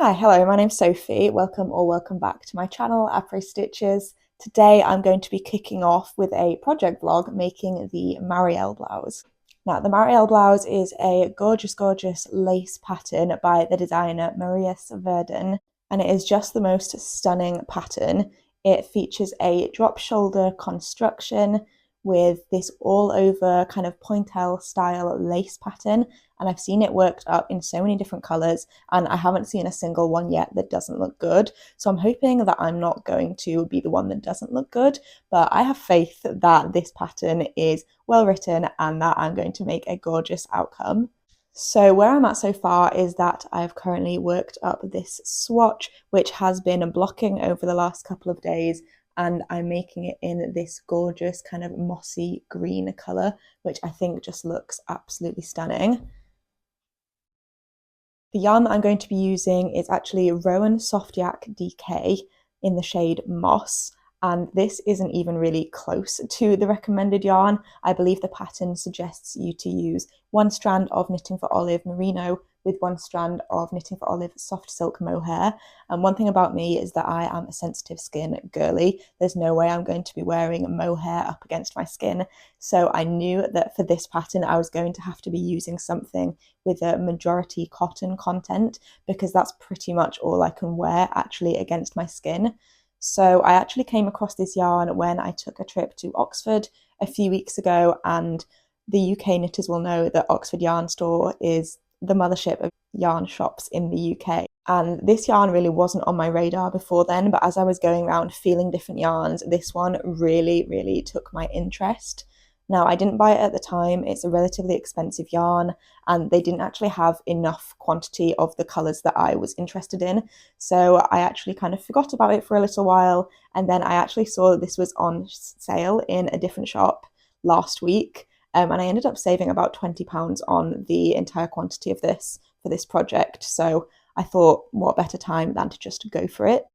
Hi, hello, my name's Sophie. Welcome back to my channel, Après Stitches. Today I'm going to be kicking off with a project vlog making the Marielle blouse. Now, the Marielle blouse is a gorgeous lace pattern by the designer Marielle, and it is just the most stunning pattern. It features a drop shoulder construction with this all over kind of pointelle style lace pattern, and I've seen it worked up in so many different colours, and I haven't seen a single one yet that doesn't look good. So I'm hoping that I'm not going to be the one that doesn't look good, but I have faith that this pattern is well written and that I'm going to make a gorgeous outcome. So where I'm at so far is that I've currently worked up this swatch, which has been blocking over the last couple of days, and I'm making it in this gorgeous kind of mossy green colour, which I think just looks absolutely stunning. The yarn that I'm going to be using is actually Rowan Soft Yak DK in the shade Moss, and this isn't even really close to the recommended yarn. I believe the pattern suggests you to use one strand of Knitting for Olive Merino with one strand of Knitting for Olive Soft Silk Mohair. And one thing about me is that I am a sensitive skin girly. There's no way I'm going to be wearing mohair up against my skin. So I knew that for this pattern I was going to have to be using something with a majority cotton content, because that's pretty much all I can wear actually against my skin. So I actually came across this yarn when I took a trip to Oxford a few weeks ago, and the UK knitters will know that Oxford Yarn Store is the mothership of yarn shops in the UK. And this yarn really wasn't on my radar before then, but as I was going around feeling different yarns, this one really took my interest. Now, I didn't buy it at the time. It's a relatively expensive yarn, and they didn't actually have enough quantity of the colours that I was interested in. So I actually kind of forgot about it for a little while, and then I actually saw that this was on sale in a different shop last week. And I ended up saving about £20 on the entire quantity of this for this project. So I thought, what better time than to just go for it?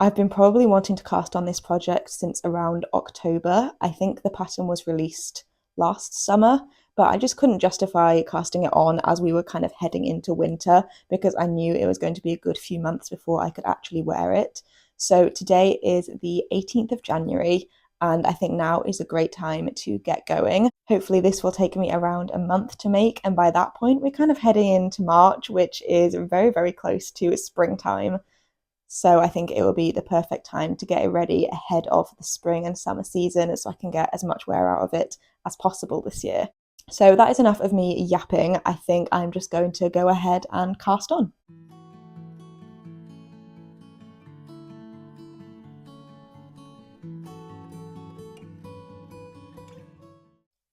I've been probably wanting to cast on this project since around October. I think the pattern was released last summer, but I just couldn't justify casting it on as we were kind of heading into winter, because I knew it was going to be a good few months before I could actually wear it. So today is the 18th of January, and I think now is a great time to get going. Hopefully this will take me around a month to make, and by that point we're kind of heading into March, which is very close to springtime. So I think it will be the perfect time to get it ready ahead of the spring and summer season, so I can get as much wear out of it as possible this year. So that is enough of me yapping. I think I'm just going to go ahead and cast on.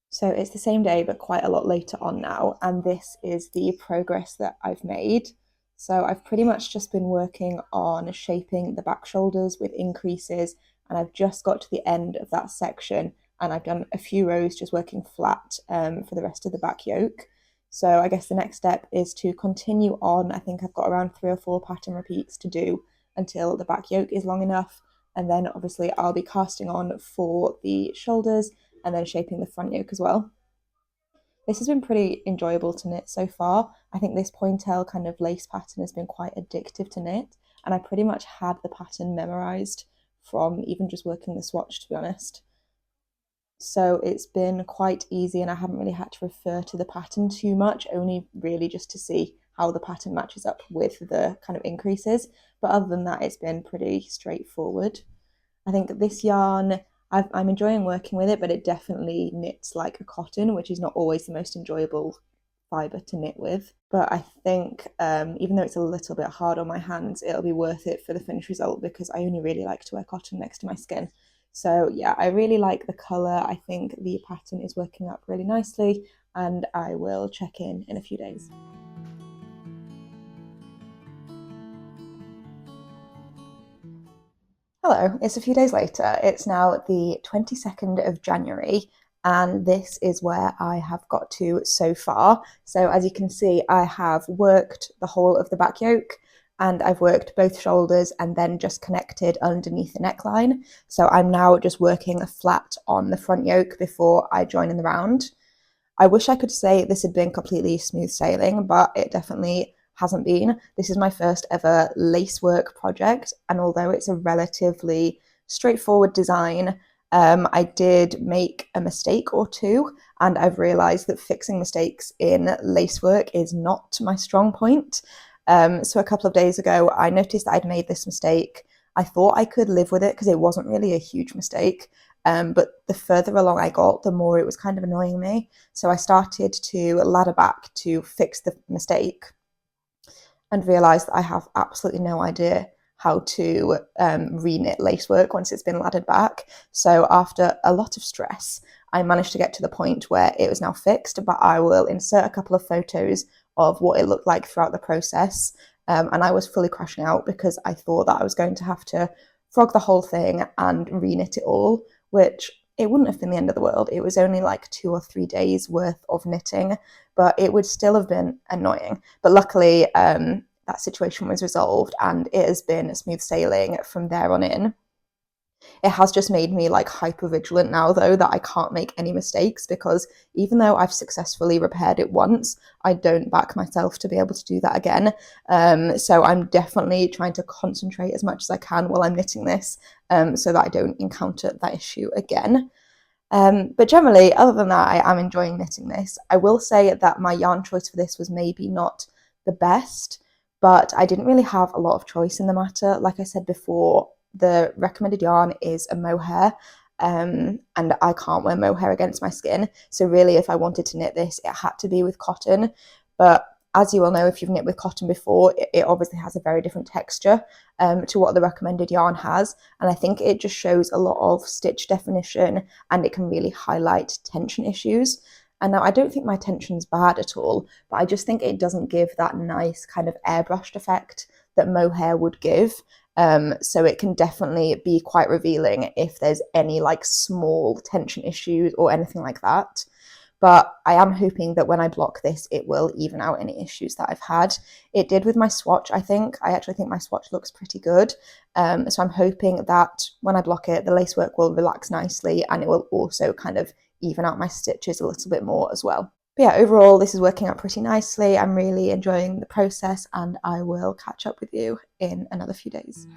So it's the same day, but quite a lot later on now, and this is the progress that I've made. So I've pretty much just been working on shaping the back shoulders with increases, and I've just got to the end of that section, and I've done a few rows just working flat for the rest of the back yoke. So I guess the next step is to continue on. I think I've got around 3 or 4 pattern repeats to do until the back yoke is long enough, and then obviously I'll be casting on for the shoulders and then shaping the front yoke as well. This has been pretty enjoyable to knit so far. I think this pointelle kind of lace pattern has been quite addictive to knit, and I pretty much had the pattern memorized from even just working the swatch, to be honest. So it's been quite easy, and I haven't really had to refer to the pattern too much, only really just to see how the pattern matches up with the kind of increases. But other than that, it's been pretty straightforward. I think this yarn, I'm enjoying working with it, but it definitely knits like a cotton, which is not always the most enjoyable fibre to knit with. But I think even though it's a little bit hard on my hands, it'll be worth it for the finished result, because I only really like to wear cotton next to my skin. So yeah, I really like the colour. I think the pattern is working up really nicely, and I will check in a few days. Hello, it's a few days later. It's now the 22nd of January, and this is where I have got to so far. So as you can see, I have worked the whole of the back yoke, and I've worked both shoulders and then just connected underneath the neckline. So I'm now just working flat on the front yoke before I join in the round. I wish I could say this had been completely smooth sailing, but it definitely hasn't been. This is my first ever lacework project, and although it's a relatively straightforward design, I did make a mistake or two, and I've realised that fixing mistakes in lacework is not my strong point. So a couple of days ago, I noticed that I'd made this mistake. I thought I could live with it because it wasn't really a huge mistake. But the further along I got, the more it was kind of annoying me. So I started to ladder back to fix the mistake and realised that I have absolutely no idea how to reknit lacework once it's been laddered back. So after a lot of stress, I managed to get to the point where it was now fixed, but I will insert a couple of photos of what it looked like throughout the process. And I was fully crashing out because I thought that I was going to have to frog the whole thing and reknit it all, which it wouldn't have been the end of the world. It was only like 2 or 3 days worth of knitting, but it would still have been annoying. But luckily, that situation was resolved and it has been smooth sailing from there on in. It has just made me like hyper vigilant now, though, that I can't make any mistakes, because even though I've successfully repaired it once, I don't back myself to be able to do that again. So I'm definitely trying to concentrate as much as I can while I'm knitting this, so that I don't encounter that issue again. But generally, other than that, I am enjoying knitting this. I will say that my yarn choice for this was maybe not the best, but I didn't really have a lot of choice in the matter. Like I said before, the recommended yarn is a mohair, and I can't wear mohair against my skin. So really, if I wanted to knit this, it had to be with cotton. But as you will know, if you've knit with cotton before, it obviously has a very different texture to what the recommended yarn has. And I think it just shows a lot of stitch definition, and it can really highlight tension issues. And now I don't think my tension's bad at all, but I just think it doesn't give that nice kind of airbrushed effect that mohair would give. So it can definitely be quite revealing if there's any like small tension issues or anything like that. But I am hoping that when I block this, it will even out any issues that I've had. It did with my swatch, I think. I actually think my swatch looks pretty good. So I'm hoping that when I block it, the lacework will relax nicely, and it will also kind of even out my stitches a little bit more as well. But yeah, overall, this is working out pretty nicely. I'm really enjoying the process, and I will catch up with you in another few days.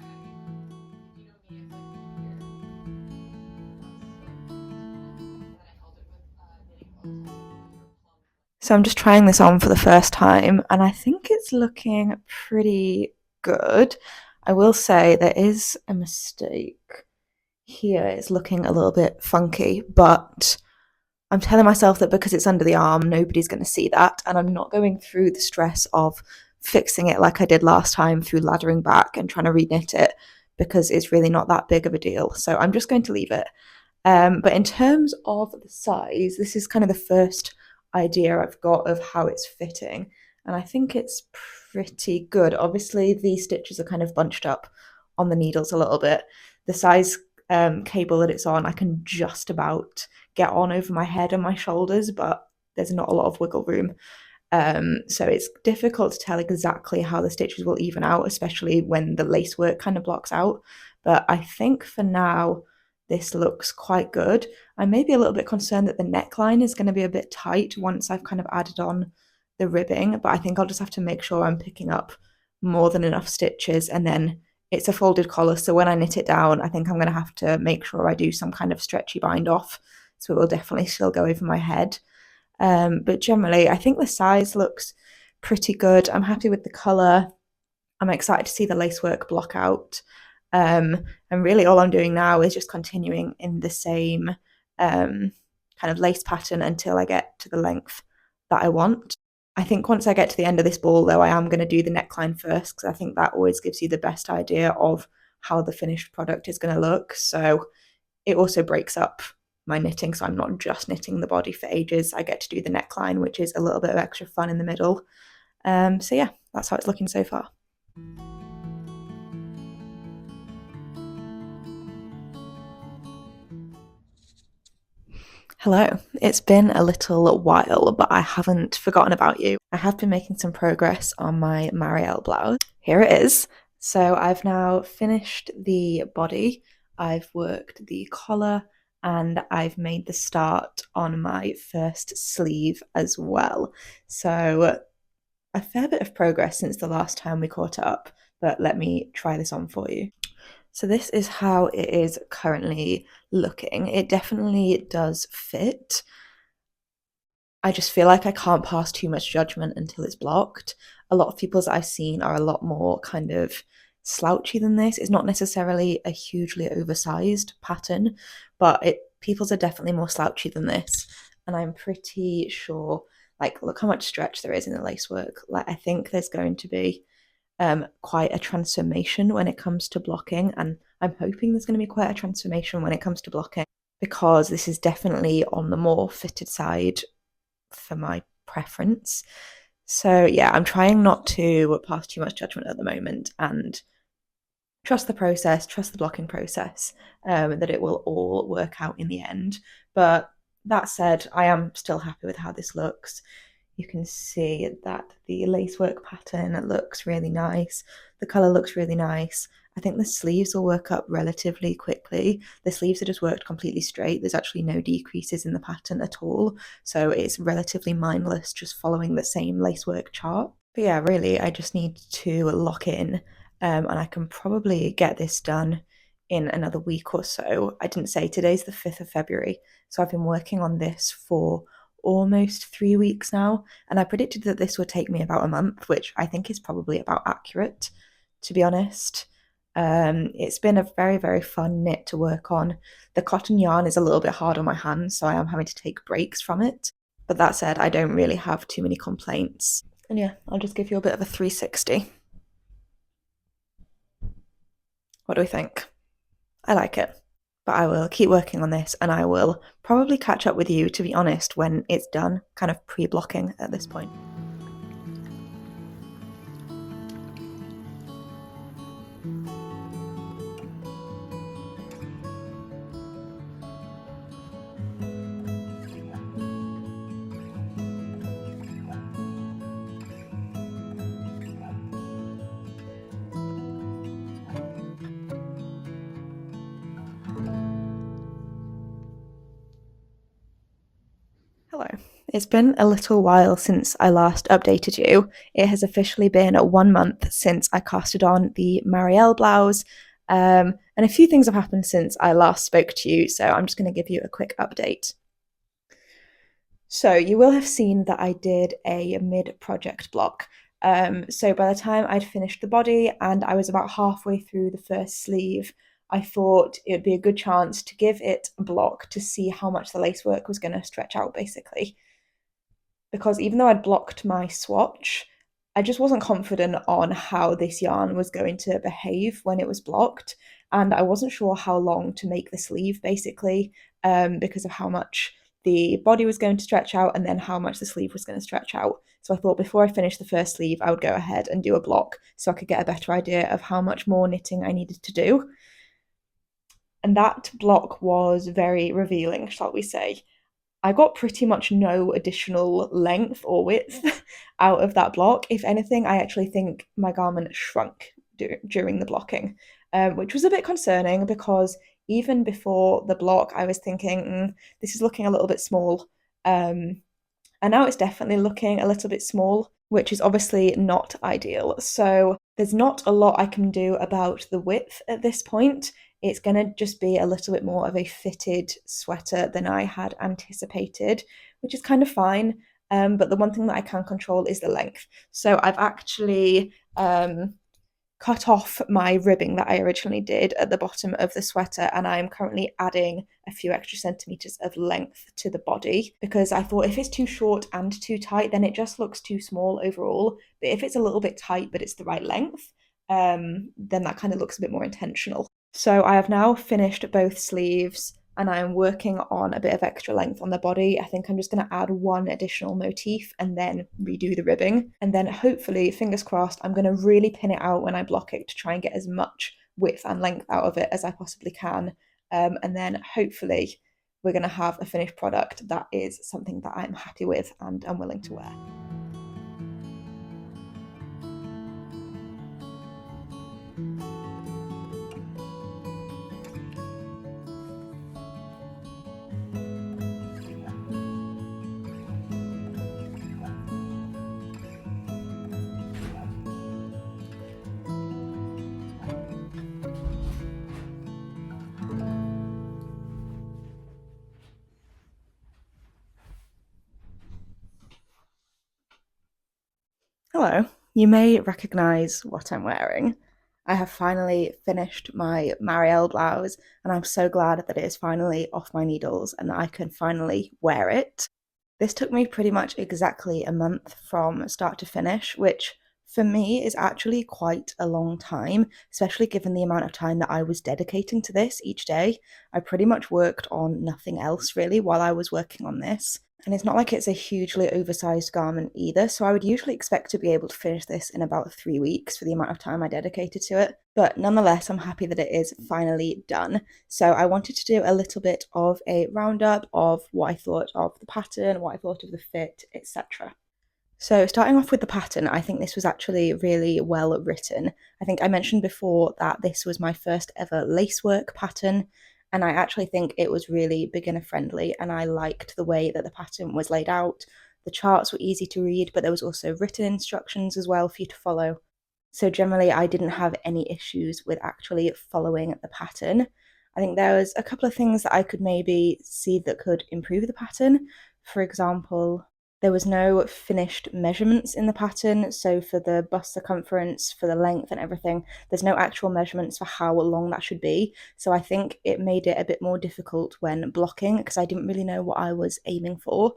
So I'm just trying this on for the first time, and I think it's looking pretty good. I will say there is a mistake here. It's looking a little bit funky, but I'm telling myself that because it's under the arm, nobody's going to see that, and I'm not going through the stress of fixing it like I did last time through laddering back and trying to reknit it, because it's really not that big of a deal. So I'm just going to leave it. But in terms of the size, this is kind of the first idea I've got of how it's fitting, and I think it's pretty good. Obviously, these stitches are kind of bunched up on the needles a little bit. The size cable that it's on, I can just about get on over my head and my shoulders, but there's not a lot of wiggle room. So it's difficult to tell exactly how the stitches will even out, especially when the lacework kind of blocks out. But I think for now, this looks quite good. I may be a little bit concerned that the neckline is going to be a bit tight once I've kind of added on the ribbing, but I think I'll just have to make sure I'm picking up more than enough stitches, and then it's a folded collar, so when I knit it down, I think I'm going to have to make sure I do some kind of stretchy bind off, so it will definitely still go over my head. But generally, I think the size looks pretty good. I'm happy with the colour. I'm excited to see the lacework block out. And really all I'm doing now is just continuing in the same kind of lace pattern until I get to the length that I want. I think once I get to the end of this ball, though, I am going to do the neckline first, because I think that always gives you the best idea of how the finished product is going to look. So it also breaks up my knitting, so I'm not just knitting the body for ages. I get to do the neckline, which is a little bit of extra fun in the middle. So yeah, that's how it's looking so far. Hello, it's been a little while, but I haven't forgotten about you. I have been making some progress on my Marielle blouse. Here it is. So I've now finished the body, I've worked the collar, and I've made the start on my first sleeve as well. So a fair bit of progress since the last time we caught up, but let me try this on for you. So this is how it is currently looking. It definitely does fit. I just feel like I can't pass too much judgment until it's blocked. A lot of people's I've seen are a lot more kind of slouchy than this. It's not necessarily a hugely oversized pattern, but people's are definitely more slouchy than this. And I'm pretty sure, like, look how much stretch there is in the lacework. Like, I think there's going to be quite a transformation when it comes to blocking, and I'm hoping there's going to be quite a transformation when it comes to blocking because this is definitely on the more fitted side for my preference. So yeah, I'm trying not to pass too much judgment at the moment and trust the process, trust the blocking process, that it will all work out in the end. But that said, I am still happy with how this looks. You can see that the lacework pattern looks really nice. The colour looks really nice. I think the sleeves will work up relatively quickly. The sleeves are just worked completely straight. There's actually no decreases in the pattern at all. So it's relatively mindless, just following the same lacework chart. But yeah, really, I just need to lock in, and I can probably get this done in another week or so. I didn't say today's the 5th of February, so I've been working on this for almost 3 weeks now, and I predicted that this would take me about a month, which I think is probably about accurate, to be honest. It's been a very, very fun knit to work on. The cotton yarn is a little bit hard on my hands, so I am having to take breaks from it. But that said, I don't really have too many complaints. And yeah, I'll just give you a bit of a 360. What do we think? I like it. But I will keep working on this and I will probably catch up with you, to be honest, when it's done, kind of pre-blocking at this point. Hello. It's been a little while since I last updated you. It has officially been 1 month since I casted on the Marielle blouse, and a few things have happened since I last spoke to you, so I'm just going to give you a quick update. So you will have seen that I did a mid-project block. So by the time I'd finished the body and I was about halfway through the first sleeve, I thought it would be a good chance to give it a block to see how much the lacework was going to stretch out, basically. Because even though I'd blocked my swatch, I just wasn't confident on how this yarn was going to behave when it was blocked. And I wasn't sure how long to make the sleeve, basically, because of how much the body was going to stretch out and then how much the sleeve was going to stretch out. So I thought before I finished the first sleeve, I would go ahead and do a block so I could get a better idea of how much more knitting I needed to do. And that block was very revealing, shall we say. I got pretty much no additional length or width out of that block. If anything, I actually think my garment shrunk during the blocking, which was a bit concerning because even before the block, I was thinking, this is looking a little bit small. And now it's definitely looking a little bit small, which is obviously not ideal. So there's not a lot I can do about the width at this point. It's going to just be a little bit more of a fitted sweater than I had anticipated, which is kind of fine. But the one thing that I can control is the length. So I've actually cut off my ribbing that I originally did at the bottom of the sweater, and I'm currently adding a few extra centimeters of length to the body because I thought if it's too short and too tight, then it just looks too small overall. But if it's a little bit tight but it's the right length, then that kind of looks a bit more intentional. So I have now finished both sleeves and I am working on a bit of extra length on the body. I think I'm just going to add one additional motif and then redo the ribbing. And then hopefully, fingers crossed, I'm going to really pin it out when I block it to try and get as much width and length out of it as I possibly can. And then hopefully we're going to have a finished product that is something that I'm happy with and I'm willing to wear. Hello, you may recognise what I'm wearing. I have finally finished my Marielle blouse, and I'm so glad that it is finally off my needles and that I can finally wear it. This took me pretty much exactly a month from start to finish, which for me is actually quite a long time, especially given the amount of time that I was dedicating to this each day. I pretty much worked on nothing else really while I was working on this. And it's not like it's a hugely oversized garment either, so I would usually expect to be able to finish this in about 3 weeks for the amount of time I dedicated to it. But nonetheless, I'm happy that it is finally done. So I wanted to do a little bit of a roundup of what I thought of the pattern, what I thought of the fit, etc. So, starting off with the pattern, I think this was actually really well written. I think I mentioned before that this was my first ever lacework pattern, and I actually think it was really beginner friendly, and I liked the way that the pattern was laid out. The charts were easy to read, but there was also written instructions as well for you to follow. So, generally, I didn't have any issues with actually following the pattern. I think there was a couple of things that I could maybe see that could improve the pattern. For example, there was no finished measurements in the pattern, so for the bust circumference, for the length and everything, there's no actual measurements for how long that should be. So I think it made it a bit more difficult when blocking because I didn't really know what I was aiming for.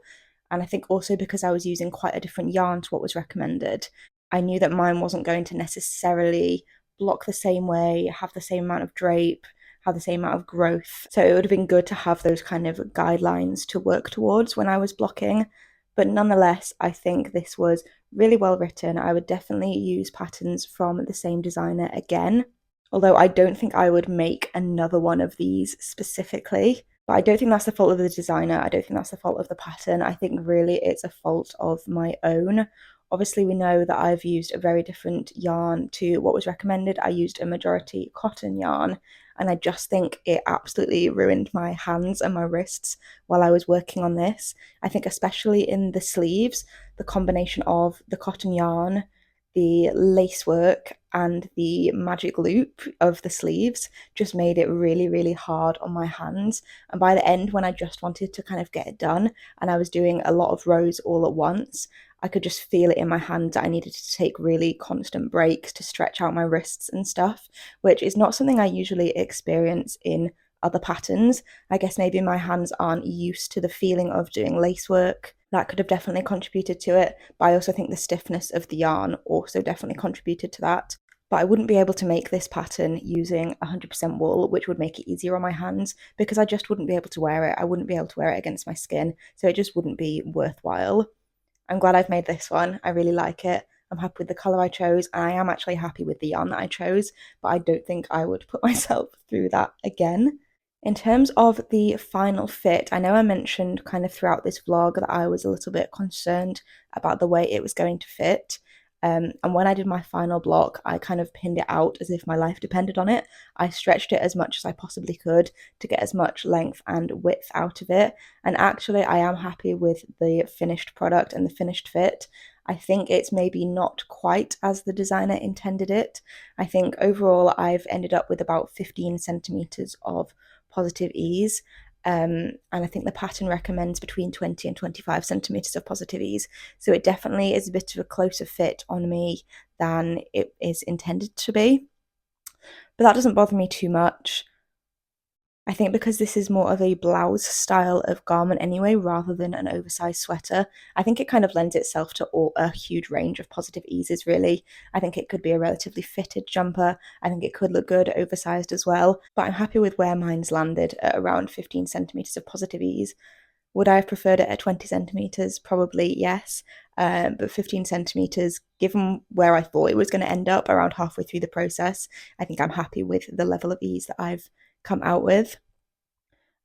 And I think also because I was using quite a different yarn to what was recommended, I knew that mine wasn't going to necessarily block the same way, have the same amount of drape, have the same amount of growth. So it would have been good to have those kind of guidelines to work towards when I was blocking. But nonetheless, I think this was really well written. I would definitely use patterns from the same designer again, although I don't think I would make another one of these specifically. But I don't think that's the fault of the designer. I don't think that's the fault of the pattern. I think really it's a fault of my own. Obviously, we know that I've used a very different yarn to what was recommended. I used a majority cotton yarn, and I just think it absolutely ruined my hands and my wrists while I was working on this. I think especially in the sleeves, the combination of the cotton yarn, the lace work, and the magic loop of the sleeves just made it really, really hard on my hands. And by the end, when I just wanted to kind of get it done and I was doing a lot of rows all at once, I could just feel it in my hands that I needed to take really constant breaks to stretch out my wrists and stuff, which is not something I usually experience in other patterns. I guess maybe my hands aren't used to the feeling of doing lace work. That could have definitely contributed to it, but I also think the stiffness of the yarn also definitely contributed to that. But I wouldn't be able to make this pattern using 100% wool, which would make it easier on my hands, because I just wouldn't be able to wear it. I wouldn't be able to wear it against my skin, so it just wouldn't be worthwhile. I'm glad I've made this one. I really like it. I'm happy with the colour I chose, and I am actually happy with the yarn that I chose, but I don't think I would put myself through that again. In terms of the final fit, I know I mentioned kind of throughout this vlog that I was a little bit concerned about the way it was going to fit. And when I did my final block, I kind of pinned it out as if my life depended on it. I stretched it as much as I possibly could to get as much length and width out of it. And actually, I am happy with the finished product and the finished fit. I think it's maybe not quite as the designer intended it. I think overall, I've ended up with about 15 centimeters of positive ease. And I think the pattern recommends between 20 and 25 centimeters of positive ease. So it definitely is a bit of a closer fit on me than it is intended to be. But that doesn't bother me too much. I think because this is more of a blouse style of garment anyway, rather than an oversized sweater, I think it kind of lends itself to a huge range of positive eases, really. I think it could be a relatively fitted jumper. I think it could look good oversized as well, but I'm happy with where mine's landed at around 15 centimeters of positive ease. Would I have preferred it at 20 centimeters? Probably yes. But 15 centimeters, given where I thought it was going to end up around halfway through the process, I think I'm happy with the level of ease that I've come out with.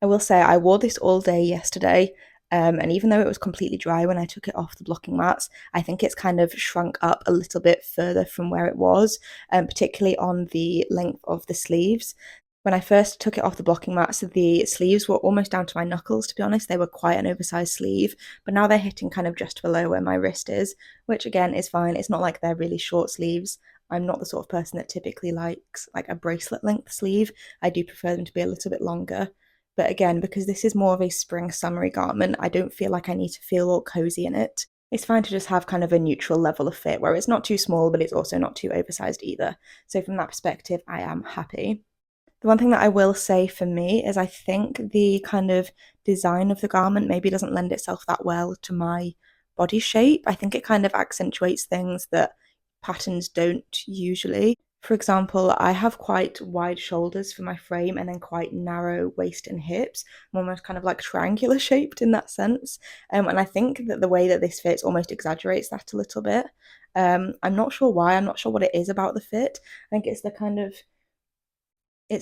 I will say I wore this all day yesterday, and even though it was completely dry when I took it off the blocking mats, I think it's kind of shrunk up a little bit further from where it was, particularly on the length of the sleeves. When I first took it off the blocking mats, the sleeves were almost down to my knuckles, to be honest. They were quite an oversized sleeve, but now they're hitting kind of just below where my wrist is, which again is fine. It's not like they're really short sleeves. I'm not the sort of person that typically likes like a bracelet length sleeve. I do prefer them to be a little bit longer. But again, because this is more of a spring summery garment, I don't feel like I need to feel all cozy in it. It's fine to just have kind of a neutral level of fit where it's not too small, but it's also not too oversized either. So from that perspective, I am happy. The one thing that I will say for me is I think the kind of design of the garment maybe doesn't lend itself that well to my body shape. I think it kind of accentuates things that patterns don't usually. For example, I have quite wide shoulders for my frame and then quite narrow waist and hips. I'm almost kind of like triangular shaped in that sense. And I think that the way that this fits almost exaggerates that a little bit. I'm not sure why, I'm not sure what it is about the fit. I think it's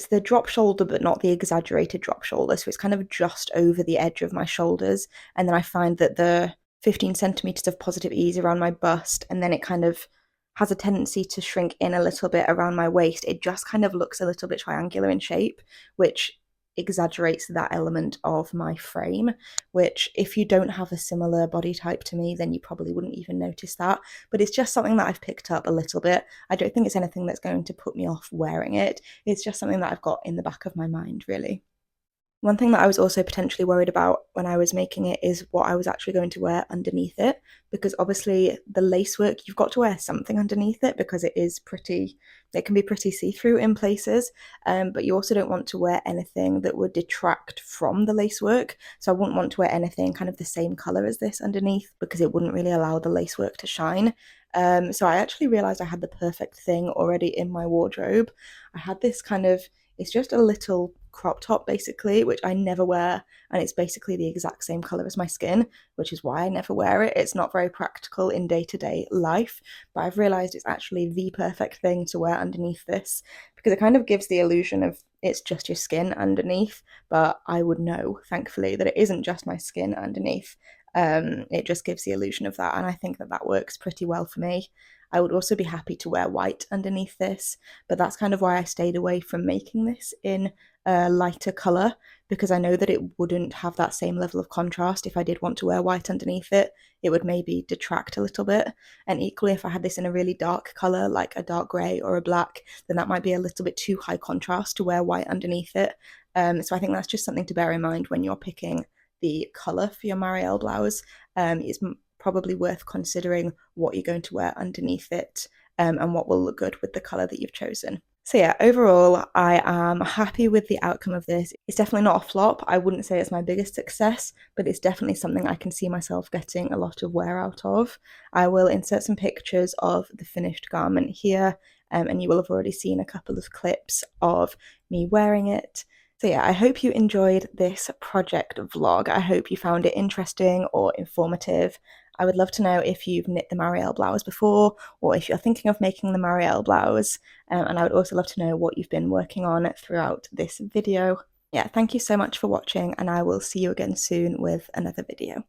the drop shoulder, but not the exaggerated drop shoulder. So it's kind of just over the edge of my shoulders. And then I find that the 15 centimeters of positive ease around my bust, and then it kind of has a tendency to shrink in a little bit around my waist. It just kind of looks a little bit triangular in shape, which exaggerates that element of my frame, which if you don't have a similar body type to me, then you probably wouldn't even notice that. But it's just something that I've picked up a little bit. I don't think it's anything that's going to put me off wearing it. It's just something that I've got in the back of my mind, really. One thing that I was also potentially worried about when I was making it is what I was actually going to wear underneath it, because obviously the lacework, you've got to wear something underneath it because it can be pretty see-through in places, but you also don't want to wear anything that would detract from the lacework. So I wouldn't want to wear anything kind of the same colour as this underneath because it wouldn't really allow the lacework to shine. So I actually realised I had the perfect thing already in my wardrobe. I had this kind of, it's just a little crop top basically, which I never wear, and it's basically the exact same colour as my skin, which is why I never wear it. It's not very practical in day-to-day life, but I've realised it's actually the perfect thing to wear underneath this because it kind of gives the illusion of it's just your skin underneath, but I would know, thankfully, that it isn't just my skin underneath. It just gives the illusion of that, and I think that that works pretty well for me. I would also be happy to wear white underneath this, but that's kind of why I stayed away from making this in a lighter colour, because I know that it wouldn't have that same level of contrast if I did want to wear white underneath it. It would maybe detract a little bit. And equally, if I had this in a really dark colour, like a dark grey or a black, then that might be a little bit too high contrast to wear white underneath it. So I think that's just something to bear in mind when you're picking the colour for your Marielle blouse. It's probably worth considering what you're going to wear underneath it, and what will look good with the colour that you've chosen. So yeah, overall, I am happy with the outcome of this. It's definitely not a flop. I wouldn't say it's my biggest success, but it's definitely something I can see myself getting a lot of wear out of. I will insert some pictures of the finished garment here, and you will have already seen a couple of clips of me wearing it. So yeah, I hope you enjoyed this project vlog. I hope you found it interesting or informative. I would love to know if you've knit the Marielle blouse before, or if you're thinking of making the Marielle blouse. And I would also love to know what you've been working on throughout this video. Yeah, thank you so much for watching, and I will see you again soon with another video.